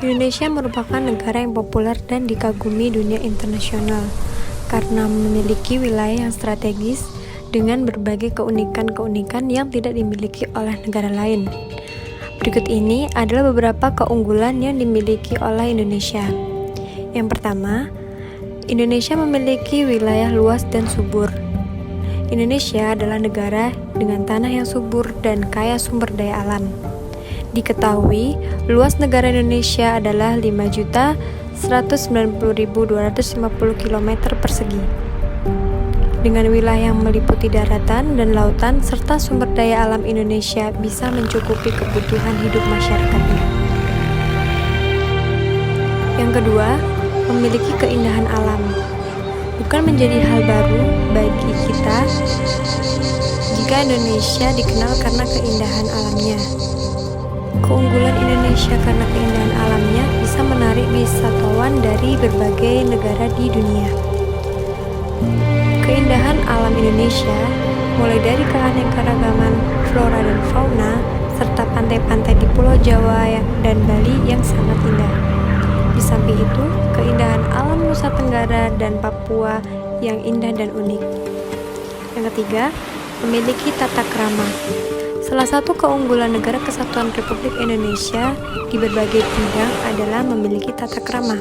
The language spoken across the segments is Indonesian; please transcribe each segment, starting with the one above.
Indonesia merupakan negara yang populer dan dikagumi dunia internasional karena memiliki wilayah yang strategis dengan berbagai keunikan-keunikan yang tidak dimiliki oleh negara lain. Berikut ini adalah beberapa keunggulan yang dimiliki oleh Indonesia. Yang pertama, Indonesia memiliki wilayah luas dan subur. Indonesia adalah negara dengan tanah yang subur dan kaya sumber daya alam. Diketahui, luas negara Indonesia adalah 5.190.250 km persegi. Dengan wilayah yang meliputi daratan dan lautan serta sumber daya alam, Indonesia bisa mencukupi kebutuhan hidup masyarakatnya. Yang kedua, memiliki keindahan alam. Bukan menjadi hal baru bagi kita jika Indonesia dikenal karena keindahan alamnya. Keunggulan Indonesia karena keindahan alamnya bisa menarik wisatawan dari berbagai negara di dunia. Keindahan alam Indonesia, mulai dari keanekaragaman flora dan fauna, serta pantai-pantai di Pulau Jawa dan Bali yang sangat indah. Di samping itu, keindahan alam Nusa Tenggara dan Papua yang indah dan unik. Yang ketiga, memiliki tata krama. Salah satu keunggulan Negara Kesatuan Republik Indonesia di berbagai bidang adalah memiliki tata krama.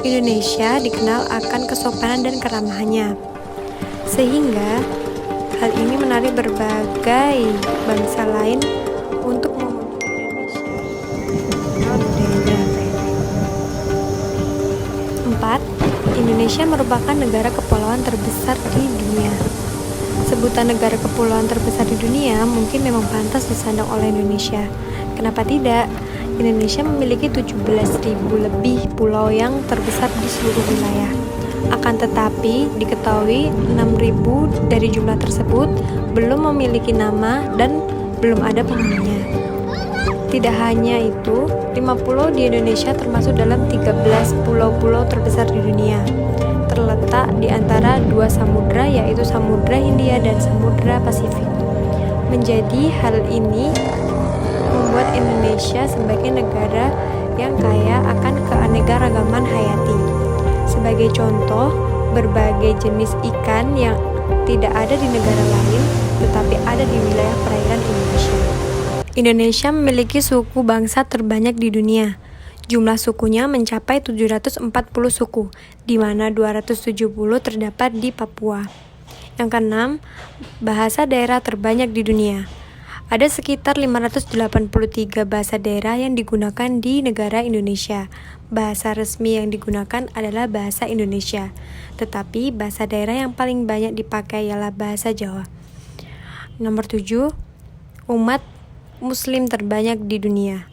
Indonesia dikenal akan kesopanan dan keramahannya, sehingga hal ini menarik berbagai bangsa lain untuk mengunjungi Indonesia. 4. Indonesia merupakan negara kepulauan terbesar di dunia. Sebutan negara kepulauan terbesar di dunia mungkin memang pantas disandang oleh Indonesia. Kenapa tidak? Indonesia memiliki 17.000 lebih pulau yang terbesar di seluruh wilayah. Akan tetapi, diketahui 6.000 dari jumlah tersebut belum memiliki nama dan belum ada penghuninya. Tidak hanya itu, 5 pulau di Indonesia termasuk dalam 13 pulau-pulau terbesar di dunia. Terletak di antara dua samudra, yaitu Samudra Hindia dan Samudra Pasifik. Menjadi hal ini membuat Indonesia sebagai negara yang kaya akan keanekaragaman hayati. Sebagai contoh, berbagai jenis ikan yang tidak ada di negara lain, tetapi ada di wilayah perairan Indonesia. Indonesia memiliki suku bangsa terbanyak di dunia. Jumlah sukunya mencapai 740 suku, di mana 270 terdapat di Papua. Yang keenam, bahasa daerah terbanyak di dunia. Ada sekitar 583 bahasa daerah yang digunakan di negara Indonesia. Bahasa resmi yang digunakan adalah bahasa Indonesia, tetapi bahasa daerah yang paling banyak dipakai ialah bahasa Jawa. Nomor 7, umat Muslim terbanyak di dunia.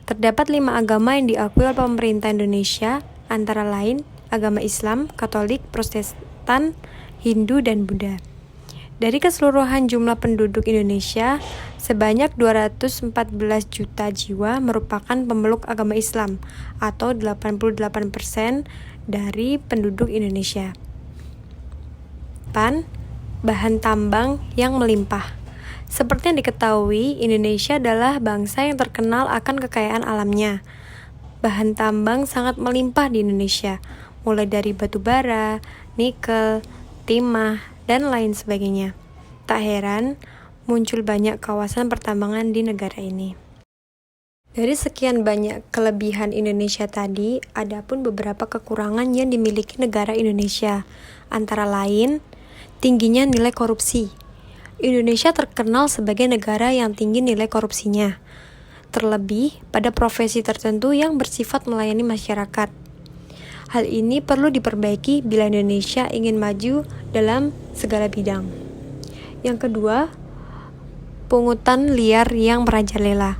Terdapat 5 agama yang diakui oleh pemerintah Indonesia, antara lain agama Islam, Katolik, Protestan, Hindu, dan Buddha. Dari keseluruhan jumlah penduduk Indonesia, sebanyak 214 juta jiwa merupakan pemeluk agama Islam, atau 88% dari penduduk Indonesia. 8. Bahan tambang yang melimpah. Seperti yang diketahui, Indonesia adalah bangsa yang terkenal akan kekayaan alamnya. Bahan tambang sangat melimpah di Indonesia, mulai dari batu bara, nikel, timah, dan lain sebagainya. Tak heran, muncul banyak kawasan pertambangan di negara ini. Dari sekian banyak kelebihan Indonesia tadi, ada pun beberapa kekurangan yang dimiliki negara Indonesia, antara lain tingginya nilai korupsi. Indonesia terkenal sebagai negara yang tinggi nilai korupsinya, terlebih pada profesi tertentu yang bersifat melayani masyarakat. Hal ini perlu diperbaiki bila Indonesia ingin maju dalam segala bidang. Yang kedua, pungutan liar yang merajalela.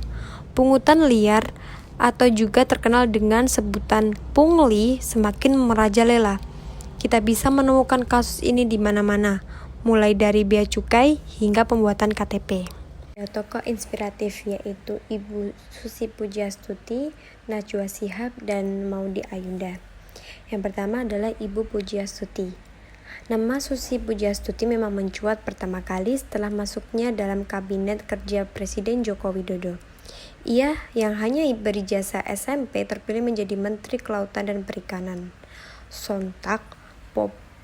Pungutan liar atau juga terkenal dengan sebutan pungli semakin merajalela. Kita bisa menemukan kasus ini di mana-mana, mulai dari bea cukai hingga pembuatan KTP. Tokoh inspiratif yaitu Ibu Susi Pujiastuti, Najwa Shihab, dan Maudy Ayunda. Yang pertama adalah Ibu Pujiastuti. Nama Susi Pujiastuti memang mencuat pertama kali setelah masuknya dalam Kabinet Kerja Presiden Joko Widodo. Ia yang hanya berijazah SMP terpilih menjadi Menteri Kelautan dan Perikanan. Sontak,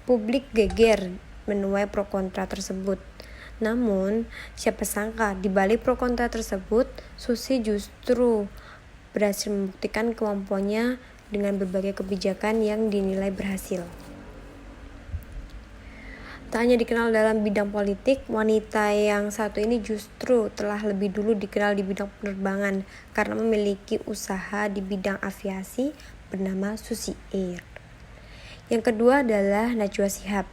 publik geger menuai pro kontra tersebut. Namun, siapa sangka di balik pro kontra tersebut, Susi justru berhasil membuktikan kemampuannya dengan berbagai kebijakan yang dinilai berhasil. Tak hanya dikenal dalam bidang politik, wanita yang satu ini justru telah lebih dulu dikenal di bidang penerbangan karena memiliki usaha di bidang aviasi bernama Susi Air. Yang kedua adalah Najwa Shihab,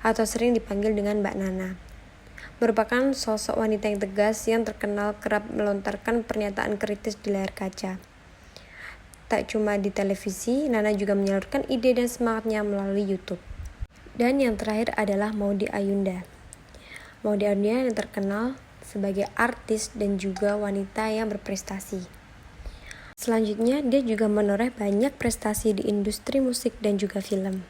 atau sering dipanggil dengan Mbak Nana. Merupakan sosok wanita yang tegas yang terkenal kerap melontarkan pernyataan kritis di layar kaca. Tak cuma di televisi, Nana juga menyalurkan ide dan semangatnya melalui YouTube. Dan yang terakhir adalah Maudy Ayunda. Maudy Ayunda yang terkenal sebagai artis dan juga wanita yang berprestasi. Selanjutnya, dia juga menoreh banyak prestasi di industri musik dan juga film.